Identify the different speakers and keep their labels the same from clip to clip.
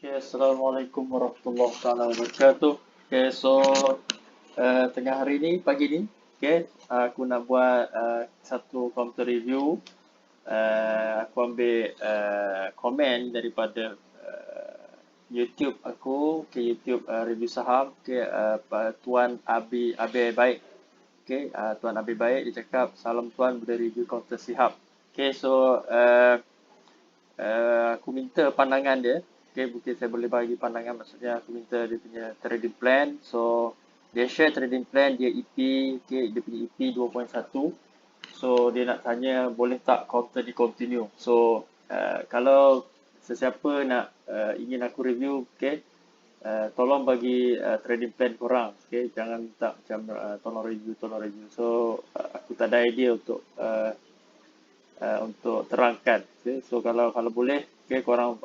Speaker 1: Okay, Assalamualaikum warahmatullahi wabarakatuh. Okay, so tengah hari ni, pagi ni, okay, aku nak buat satu counter review. Aku ambil komen daripada YouTube aku, okay, YouTube review saham, okay, Tuan Abi Baik. Okay, Tuan Abi Baik dia cakap, salam Tuan boleh review counter Sihab. Okay, so aku minta pandangan dia. Okay, mungkin saya boleh bagi pandangan, maksudnya aku minta dia punya trading plan. So, dia share trading plan, dia EP, okay, dia punya EP 2.1. So, dia nak tanya boleh tak counter di continue. So, kalau sesiapa nak ingin aku review, okay, tolong bagi trading plan korang. Okay, jangan minta macam tolong review. So, aku tak ada idea untuk terangkan. Okay. So kalau boleh, okay, korang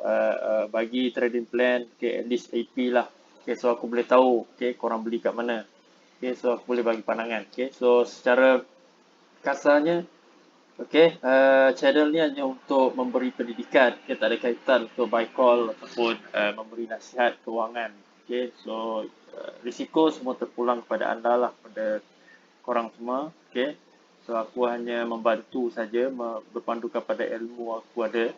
Speaker 1: bagi trading plan, okay, at least AP lah. Okay, so aku boleh tahu, okay, korang beli kat mana. Okay, so aku boleh bagi pandangan. Okay, so secara kasarnya, okay, channel ni hanya untuk memberi pendidikan. Okay, tak ada kaitan untuk buy call ataupun memberi nasihat kewangan. Okay, so risiko semua terpulang kepada anda lah, pada korang semua. Okay. So aku hanya membantu saja, berpandukan pada ilmu aku ada.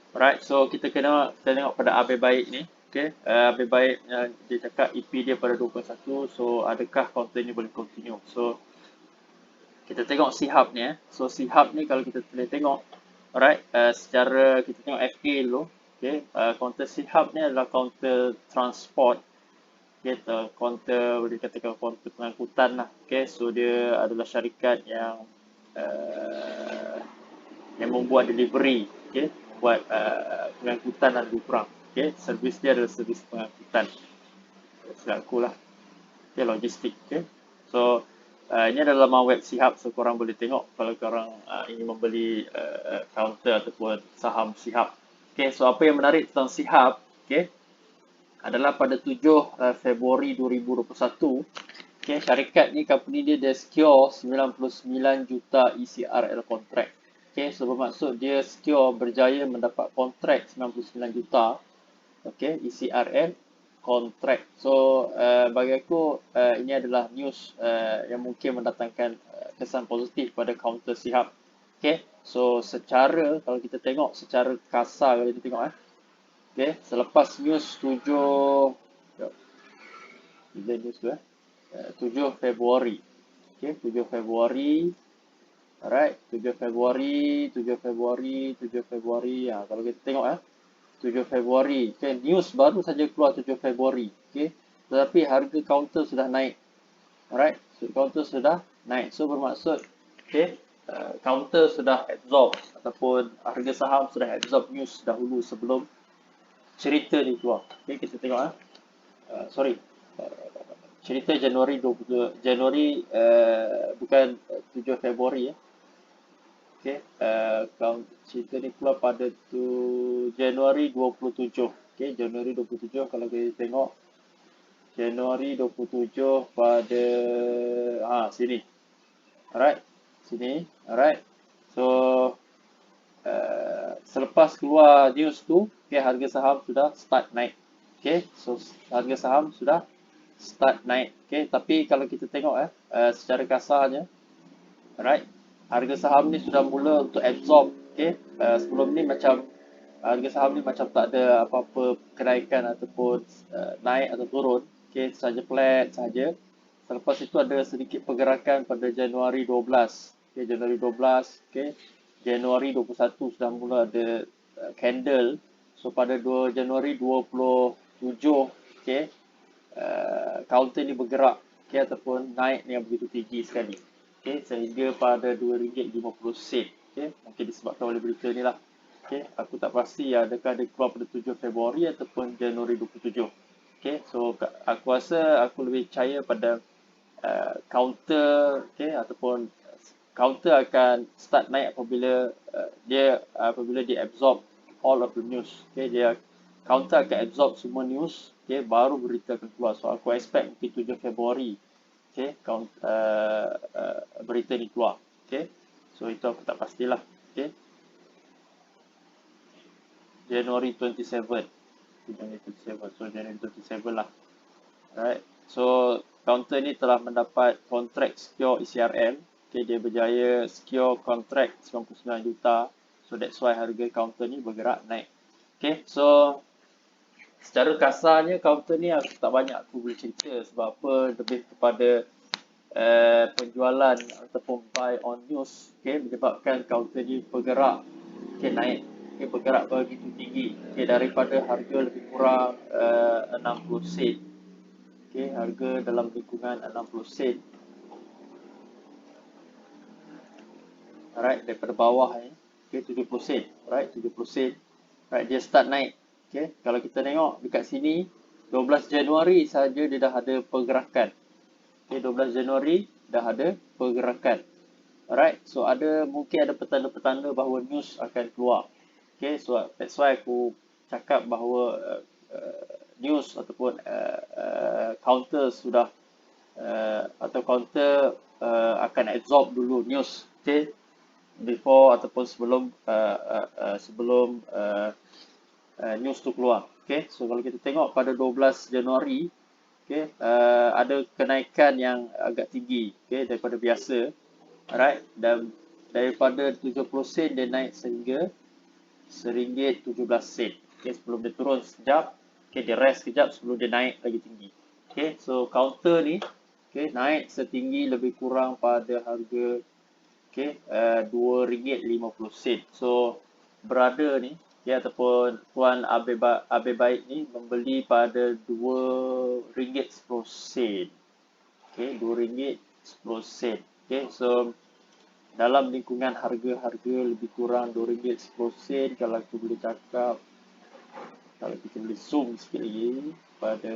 Speaker 1: Alright, so kita tengok pada Abi Baik ni. Okay, Abi Baik dia cakap EP dia pada 21. So adakah counter ni boleh continue? So kita tengok Sihab ni. So Sihab ni kalau kita boleh tengok, alright, secara kita tengok FA dulu. Okay, counter Sihab ni adalah counter transport. Okay, counter boleh katakan counter pengangkutan lah. Okay, so dia adalah syarikat uh, yang membuat delivery, okay, buat pengangkutan dan lebih kurang. Okay, servis dia adalah servis pengangkutan. Silap aku lah. Okay, logistik. Okay, so ini adalah laman web Sihab, so korang boleh tengok kalau korang ingin membeli counter ataupun saham Sihab. Okay, so apa yang menarik tentang Sihab, okay, adalah pada 7 Februari 2021, okay, syarikat ni, company dia secure 99 juta ECRL kontrak. Okay, so bermaksud dia secure, berjaya mendapat kontrak 99 juta, okay, ECRL kontrak. So bagi aku ini adalah news yang mungkin mendatangkan kesan positif pada counter Sihab. Okay, so secara, kalau kita tengok secara kasar, kalau kita tengok okay, selepas news 7, bila news tu 7 Februari. Okay, 7 Februari. Alright, 7 Februari. Kalau kita tengok 7 Februari. Okay, news baru saja keluar 7 Februari. Okay, tetapi harga counter sudah naik. Alright, so counter sudah naik. So bermaksud, okay, counter sudah absorb ataupun harga saham sudah absorb news dahulu sebelum cerita ni keluar. Okay, kita tengok cerita Januari 20 Januari bukan 7 Februari ya. Okey, cerita ni keluar pada Januari 27. Okey, Januari 27 kalau kita tengok Januari 27 pada sini. Alright. Sini. Alright. So selepas keluar news tu, okay, harga saham sudah start naik. Okay, so harga saham sudah start naik. Okay, tapi kalau kita tengok secara kasarnya, alright, harga saham ni sudah mula untuk absorb. Okay, sebelum ni macam harga saham ni macam tak ada apa-apa kenaikan ataupun naik atau turun. Okay, saja flat saja. Selepas itu ada sedikit pergerakan pada Januari 12. Okay, Januari 12. Okay, Januari 21 sudah mula ada candle. So pada 2 Januari 27, okay, counter ni bergerak, okay, ataupun naik yang begitu tinggi sekali. Okay, sehingga pada RM2.50. Okay, mungkin disebabkan oleh berita ni lah. Okay, aku tak pasti adakah dia keluar pada 7 Februari ataupun Januari 27. Okay, so aku rasa aku lebih percaya pada counter, okay, ataupun counter akan start naik apabila dia absorb all of the news. Okay, dia counter akan absorb semua news, okay, baru berita akan keluar. So aku expect mungkin 7 Februari, okay, berita ni keluar. Okay, so itu aku tak pastilah. Okay, Januari 27. January 27. So January 27 lah. Alright. So counter ni telah mendapat kontrak secure ECRM. Okay, dia berjaya secure kontrak 99 juta. So that's why harga counter ni bergerak naik. Okay, so secara kasarnya counter ni aku tak banyak aku boleh cerita sebab apa, lebih kepada penjualan ataupun buy on news, okay, menyebabkan counter ni bergerak, okay, naik, okay, bergerak begitu tinggi, okay, daripada harga lebih kurang 60 sen, okay, harga dalam lingkungan 60 sen, alright, daripada bawah ni, okay, 70 sen, alright, 70 sen, alright, dia start naik, okay, kalau kita tengok dekat sini 12 Januari saja dia dah ada pergerakan. Okay, 12 Januari dah ada pergerakan. Alright, so mungkin ada petanda-petanda bahawa news akan keluar. Okay, so that's why aku cakap bahawa news ataupun counter sudah atau counter akan absorb dulu news. Okay, before ataupun sebelum news tu keluar. Okay, so kalau kita tengok pada 12 Januari, okay, ada kenaikan yang agak tinggi, okay, daripada biasa, alright, dan daripada 70 sen dia naik sehingga RM1.17. Okay, sebelum dia turun sekejap, okay, dia rest sekejap sebelum dia naik lagi tinggi. Okay, so counter ni, okay, naik setinggi lebih kurang pada harga, okay, RM2.50. So brother ni, okay, ataupun Tuan Abe Baik ni membeli pada RM2.10. Okay, RM2.10. Okay, so dalam lingkungan harga-harga lebih kurang RM2.10, kalau aku boleh cakap, kalau kita boleh zoom sikit lagi pada,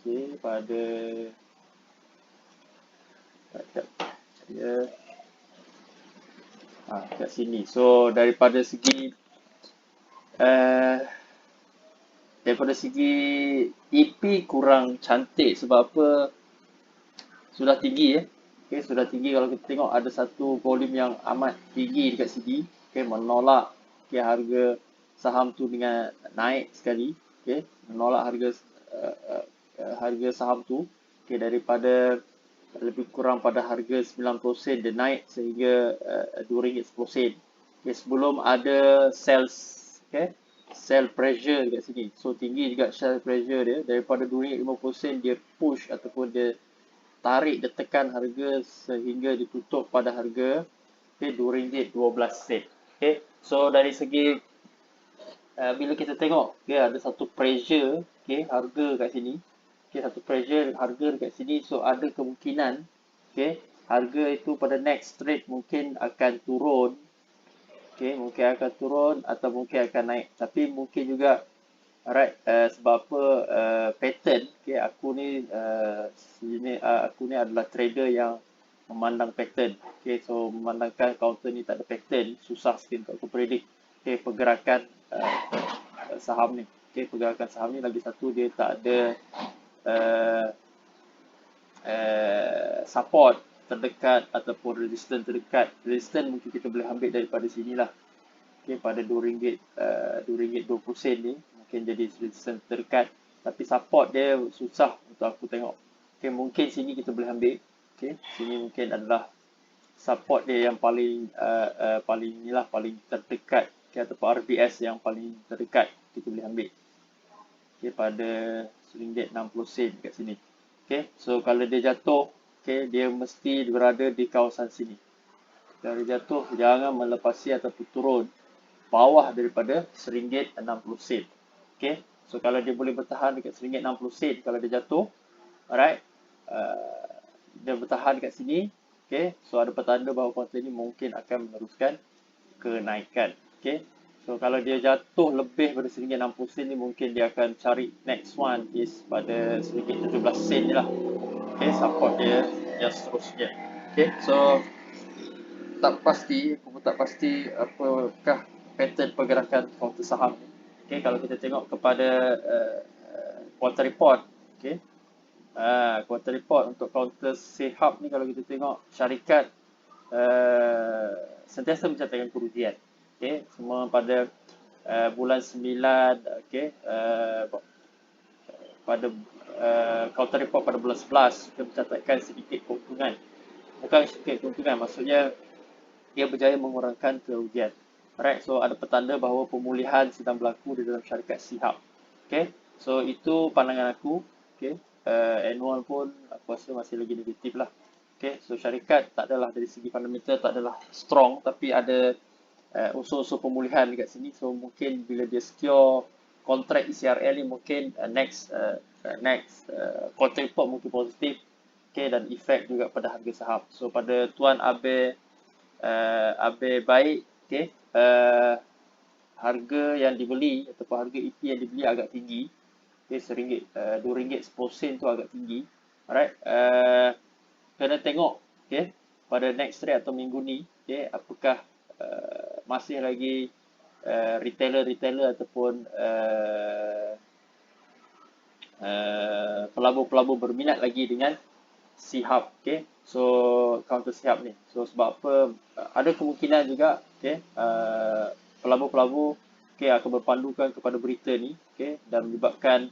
Speaker 1: okay, pada kat sini. So daripada segi EP kurang cantik sebab apa, sudah tinggi okay, sudah tinggi. Kalau kita tengok ada satu volume yang amat tinggi dekat sini, okay, menolak, okay, harga saham tu dengan naik sekali, okay, menolak harga saham tu, okay, daripada lebih kurang pada harga 90 sen dia naik sehingga RM2.10. Okay, sebelum ada okay, sell pressure dekat sini. So tinggi juga sell pressure dia, daripada RM2.50 dia push ataupun dia tarik, dia tekan harga sehingga ditutup pada harga, okay, RM2.12. Okay, so dari segi bila kita tengok, okay, ada satu pressure, okay, harga kat sini, okay, satu pressure harga dekat sini, so ada kemungkinan, okay, harga itu pada next trade mungkin akan turun, okay, mungkin akan turun atau mungkin akan naik, tapi mungkin juga, alright, sebab apa, pattern, okay, aku ni adalah trader yang memandang pattern, okay, so memandangkan counter ni tak ada pattern, susah sikit untuk aku predict, okay, pergerakan saham ni, okay, pergerakan saham ni. Lagi satu, dia tak ada support terdekat ataupun resistance terdekat. Resistance mungkin kita boleh ambil daripada sinilah, okay, pada RM2.20 ni mungkin jadi resistance terdekat, tapi support dia susah untuk aku tengok. Okay, mungkin sini kita boleh ambil, okay, sini mungkin adalah support dia yang paling paling terdekat, okay, ataupun RBS yang paling terdekat kita boleh ambil, okay, pada RM1.60 dekat sini. Okay, so kalau dia jatuh, okay, dia mesti berada di kawasan sini. Kalau dia jatuh, jangan melepasi ataupun turun bawah daripada RM1.60. Okay, so kalau dia boleh bertahan dekat RM1.60 kalau dia jatuh, alright, dia bertahan dekat sini, okay, so ada petanda bahawa counter ni mungkin akan meneruskan kenaikan. Okay, so kalau dia jatuh lebih pada RM1.60 ni, mungkin dia akan cari next one is pada RM1.17 ni lah, okay, support dia yang seterusnya. Okay, so tak pasti apakah pattern pergerakan counter saham ni. Okay, kalau kita tengok kepada quarter report, okay, quarter report untuk counter saham ni, kalau kita tengok syarikat sentiasa mencatatkan kerugian, okay, semua pada bulan 9, okey, pada counter report pada bulan 11 kita mencatatkan sedikit keuntungan. Bukan sedikit keuntungan, maksudnya dia berjaya mengurangkan kerugian. Alright, so ada petanda bahawa pemulihan sedang berlaku di dalam syarikat Sihab. Okay, so itu pandangan aku. Okay, annual pun aku rasa masih lagi negatif lah. Okay, so syarikat tak adalah dari segi fundamental tak adalah strong, tapi ada unsur-unsur pemulihan dekat sini. So mungkin bila dia secure kontrak ECRL ni mungkin next contract report mungkin positif. Okay, dan efek juga pada harga saham. So pada Tuan Abe baik, okay, harga yang dibeli ataupun harga EP yang dibeli agak tinggi, okay, RM1, RM2.10 tu agak tinggi. Alright, kena tengok, okay, pada next trade atau minggu ni, okay, apakah masih lagi retailer ataupun pelabur-pelabur berminat lagi dengan Sihab, okay. So counter Sihab ni. So sebab apa? Ada kemungkinan juga, okay, pelabur-pelabur okay, akan berpandukan kepada berita ni, okay, dan menyebabkan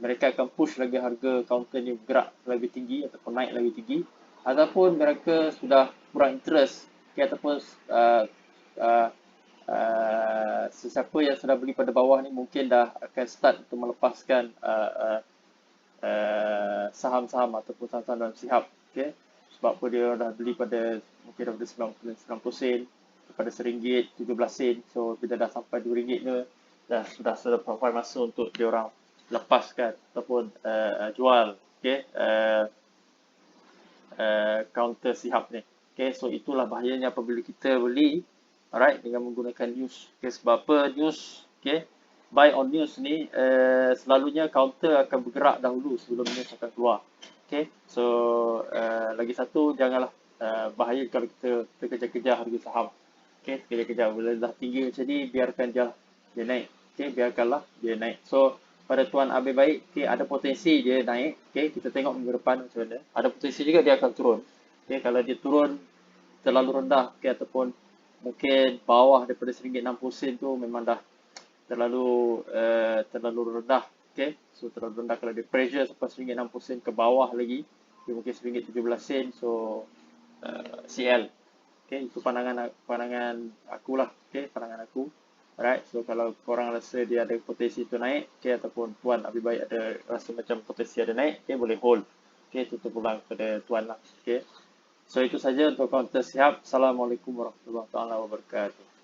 Speaker 1: mereka akan push lagi harga counter ni bergerak lebih tinggi ataupun naik lebih tinggi, ataupun mereka sudah kurang interest, okay, ataupun sesiapa yang sudah beli pada bawah ni mungkin dah akan start untuk melepaskan saham-saham ataupun saham-saham dalam Sihab, okay. Sebab apa dia dah beli pada mungkin daripada 90 sen kepada RM1, 17 sen. So bila dah sampai RM2 ni sudah sampai masa untuk dia orang lepaskan ataupun jual, okay, counter Sihab ni. Okay, so itulah bahayanya apabila kita beli, alright, dengan menggunakan news. Okay, sebab apa news, okay, buy on news ni selalunya counter akan bergerak dahulu sebelum news akan keluar. Okay, so lagi satu, janganlah bahaya kalau kita kejar-kejar harga saham. Okay, kejar-kejar bila dah tinggi macam ni, biarkan dia naik. Okay, biarkanlah dia naik. So pada Tuan Abe baik, okay, ada potensi dia naik. Okay, kita tengok minggu depan macam mana. Ada potensi juga dia akan turun. Okay, kalau dia turun terlalu rendah, okay, ataupun mungkin bawah daripada RM1.60 tu memang dah terlalu rendah. Okay, so terlalu rendah. Kalau dia pressure sampai RM1.60 ke bawah lagi, dia mungkin RM1.17. So CL. Okay, itu pandangan akulah. Okay, pandangan aku. Alright, so kalau korang rasa dia ada potensi tu naik, okay, ataupun Tuan lebih baik ada rasa macam potensi ada naik, okay, boleh hold. Okay, tutup pulang kepada Tuan lah. Okay, so itu saja untuk counter Sihab. Assalamualaikum warahmatullahi wabarakatuh.